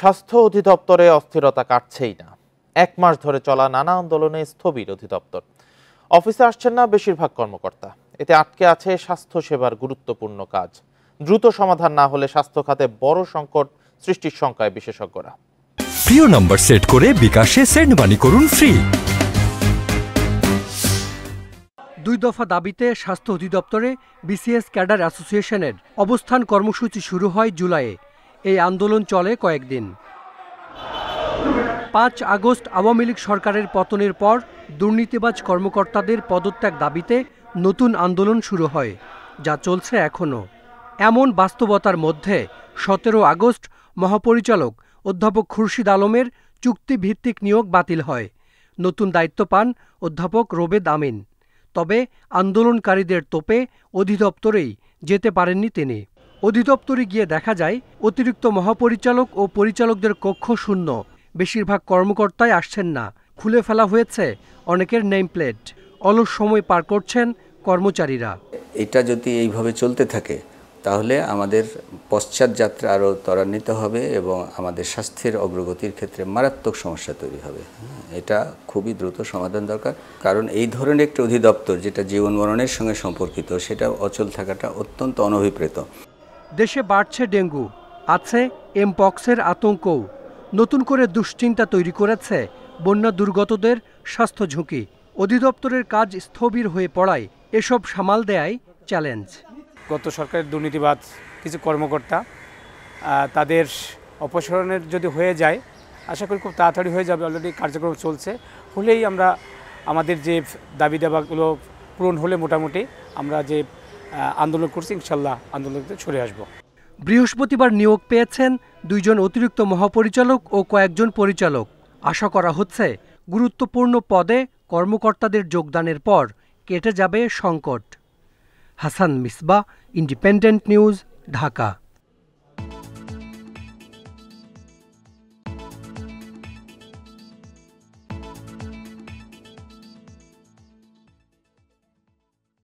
স্বাস্থ্য অধিদপ্তরে অস্থিরতা কাটছেই না। ১ মাস ধরে চলা নানা আন্দোলনে স্থবির অধিদপ্তর। অফিসে আসছেন না বেশিরভাগ কর্মকর্তা। এতে আটকে আছে স্বাস্থ্য সেবার গুরুত্বপূর্ণ কাজ। দ্রুত সমাধান না হলে স্বাস্থ্য খাতে বড় সংকট সৃষ্টির শঙ্কায় বিশেষজ্ঞরা। প্রিয় নম্বর সেট করে বিকাশে সেন্ড মানি করুন ফ্রি। ২ দফা দাবিতে স্বাস্থ্য অধিদপ্তরে বিসিএস ক্যাডার অ্যাসোসিয়েশনের অবস্থান কর্মসূচি শুরু হয় জুলাইয়ে। এই আন্দোলন চলে কয়েকদিন। ৫ আগস্ট আওয়ামী লীগ সরকারের পতনের পর দুর্নীতিবাজ কর্মকর্তাদের পদত্যাগ দাবিতে নতুন আন্দোলন শুরু হয়, যা চলছে এখনও। এমন বাস্তবতার মধ্যে ১৭ আগস্ট মহাপরিচালক অধ্যাপক খুরশিদ আলমের চুক্তিভিত্তিক নিয়োগ বাতিল হয়। নতুন দায়িত্ব পান অধ্যাপক রোবেদ আমিন। তবে আন্দোলনকারীদের তোপে অধিদপ্তরেই যেতে পারেননি তিনি। অধিদপ্তরে গিয়ে দেখা যায় অতিরিক্ত মহাপরিচালক ও পরিচালকদের কক্ষ শূন্য। বেশিরভাগ কর্মকর্তাই আসছেন না। খুলে ফেলা হয়েছে অনেকের নেম প্লেট। অলস সময় পার করছেন কর্মচারীরা। এটা যদি এইভাবে চলতে থাকে তাহলে আমাদের পশ্চাৎযাত্রা আরও ত্বরান্বিত হবে এবং আমাদের স্বাস্থ্যের অগ্রগতির ক্ষেত্রে মারাত্মক সমস্যা তৈরি হবে। এটা খুবই দ্রুত সমাধান দরকার, কারণ এই ধরনের একটি অধিদপ্তর যেটা জীবন মরণের সঙ্গে সম্পর্কিত, সেটা অচল থাকাটা অত্যন্ত অনভিপ্রেত। দেশে বাড়ছে ডেঙ্গু, আছে এমপক্সের আতঙ্কও। নতুন করে দুশ্চিন্তা তৈরি করেছে বন্যা দুর্গতদের স্বাস্থ্য ঝুঁকি। অধিদপ্তরের কাজ স্থবির হয়ে পড়ায় এসব সামাল দেয় চ্যালেঞ্জ। গত সরকারের দুর্নীতিবাজ কিছু কর্মকর্তা, তাদের অপসারণের যদি হয়ে যায়, আশা করি খুব তাড়াতাড়ি হয়ে যাবে। অলরেডি কার্যক্রম চলছে, হলেই আমরা আমাদের যে দাবি দাবাগুলো পূরণ হলে মোটামুটি আমরা যে আন্দোলন করছি ইনশাল্লাহ আন্দোলনতে সরে আসব। বৃহস্পতিবার নিয়োগ পেয়েছেন ২ জন অতিরিক্ত মহাপরিচালক ও কয়েকজন পরিচালক। আশা করা হচ্ছে গুরুত্বপূর্ণ পদে কর্মকর্তাদের যোগদানের পর কেটে যাবে সংকট। Hasan Misbah, independent news, Dhaka.